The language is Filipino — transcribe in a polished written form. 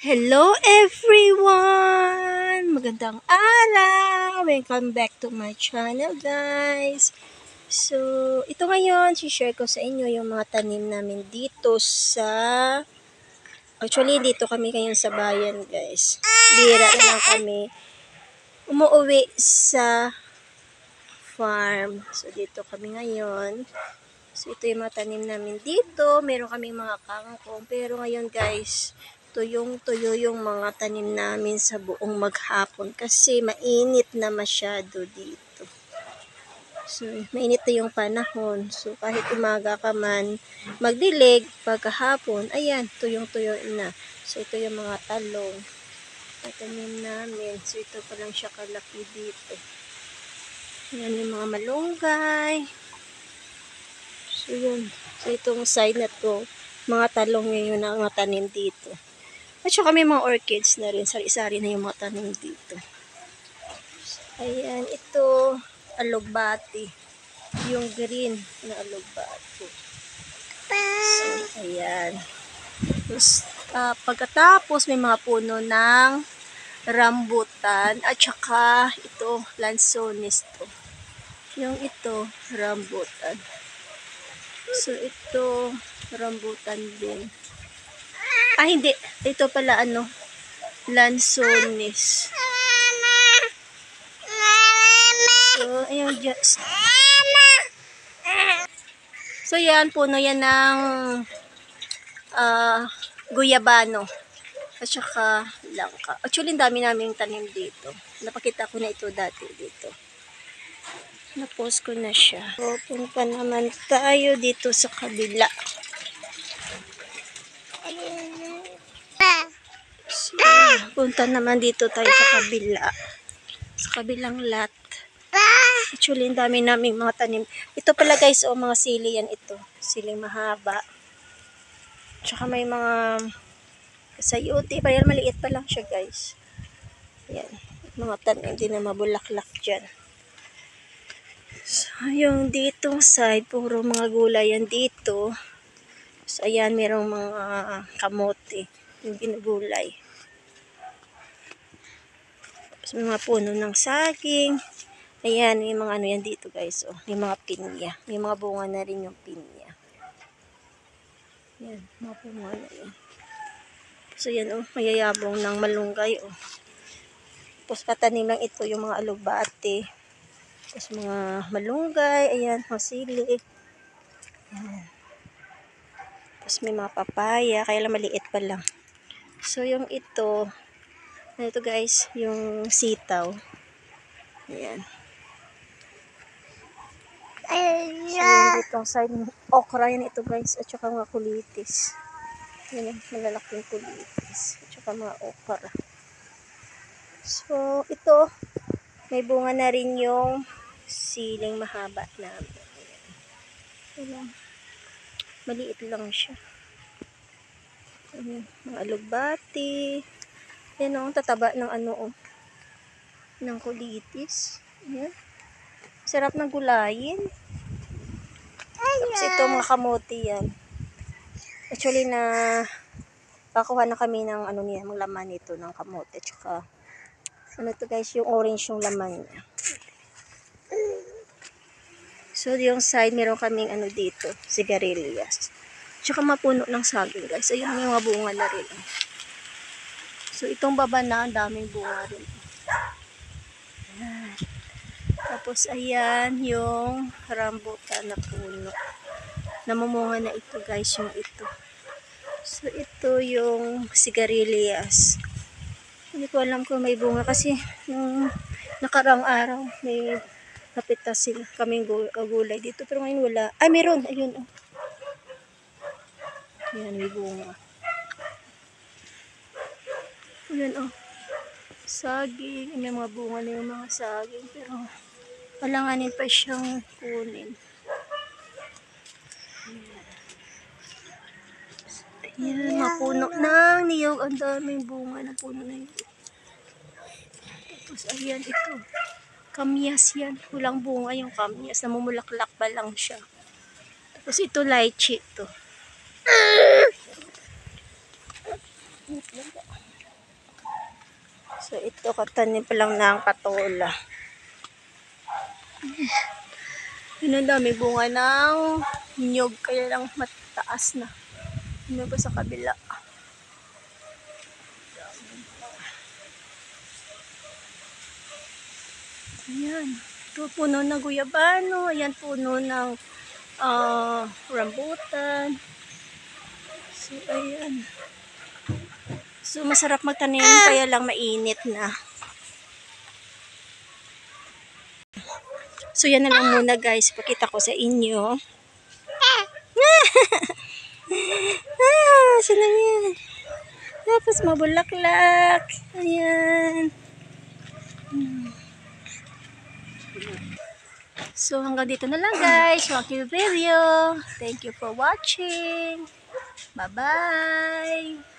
Hello everyone! Magandang araw! Welcome back to my channel guys! So, ito ngayon, share ko sa inyo yung mga tanim namin dito sa... Actually, dito kami ngayon sa bayan guys. Bira na lang kami umuwi sa farm. So, dito kami ngayon. So, ito yung mga tanim namin dito. Meron kaming mga kangkong. Pero ngayon guys, tuyong-tuyo yung mga tanim namin sa buong maghapon kasi mainit na masyado dito. So, mainit na yung panahon. So, kahit umaga ka man magdilig, pagkahapon, ayan, tuyong-tuyo na. So, ito yung mga talong na tanim namin. So, ito pa lang siya kalaki dito. Ayan yung mga malunggay. So, yun. So, itong side na to, mga talong ngayon na mga tanim dito. At saka may mga orchids na rin. Sari-sari na yung mga tanim dito. Ayan, ito, alugbati. Yung green na alugbati. So, ayan. Tapos, pagkatapos, may mga puno ng rambutan. At saka, ito, lansones to. Yung ito, rambutan. So, ito, rambutan din. Ah, hindi. Ito pala, lansones. So, ayun, just. So, yan, puno yan ng guyabano. At saka, langka. Actually, dami namin tanim dito. Napakita ko na ito dati dito. Na-post ko na siya. So, punta naman tayo dito sa kabila. So, punta naman dito tayo sa kabila. Sa kabilang lot. Actually, ang dami namin mga tanim. Ito pala guys, mga sili yan ito. Siling mahaba. Tsaka may mga sayuti. Parang maliit pa lang siya guys. Yan. Mga tanim din na mabulaklak dyan. So, yung ditong side, puro mga gulay yan dito. So, ayan, merong mga kamote. Yung ginugulay. So, may mga puno ng saging. Ayan, may mga ano yan dito guys. Oh, may mga pinya. May mga bunga na rin yung pinya. Ayan, mga bunga na yan. So, yan oh, mayayabong ng malunggay oh. Tapos, katanim lang ito yung mga alugbate. Tapos, mga malunggay. Ayan, mga sili. Ayan. Tapos, may mga papaya. Kaya lang maliit pa lang. So, yung ito, ito guys, yung sitaw. Ayan. So, yung ditong side, okra yan ito guys. At saka mga kulitis. Yan yung malalaking kulitis. At saka mga okra. So, ito, may bunga na rin yung siling mahaba namin. Ayan. Maliit lang siya. Ayan, mga alugbati. Yan o, tataba ng ng kulitis. Ayan. Sarap ng gulayin. Tapos ito, mga kamote yan. Actually, pakuha na kami ng niya, mga laman nito ng kamote. Tsaka, to guys, yung orange yung laman niya. So, yung side, meron kaming dito, sigarilyas. Tsaka mapuno ng saging guys. Ayun yung mga bunga na rin. So, itong baba na, ang daming bunga rin. Ayan. Tapos, ayan, yung rambutan na puno. Namumunga na ito guys, yung ito. So, ito yung sigarilyas. Hindi ko alam kung may bunga kasi yung nakarang araw may napitas sila kaming gulay dito. Pero ngayon wala. Ay, meron. Ayun. Oh. Ayan, may bunga. Ayan, oh. Saging. May mga bunga na yung mga saging. Pero alanganin pa siyang kunin. Ayan, mapuno ng niyog. Ang daming bunga na puno na yun. Tapos, ayan, ito. Kamyas yan. Walang bunga yung kamyas. Namumulaklak pa lang siya. Tapos, ito, lychee ito. So, ito katanim pa lang ng patola. Yun ang dami bunga ng nyog, kaya lang mataas na. Yun ko sa kabila. Ayan. Ito puno ng guyabano. Ayan puno ng rambutan. So, ayan. So, masarap magtanim, kaya lang mainit na. So, yan na lang muna guys. Pakita ko sa inyo. Sino yan? Tapos mabulaklak. Ayan. So, hanggang dito na lang guys. Thank you video. Thank you for watching. Bye-bye.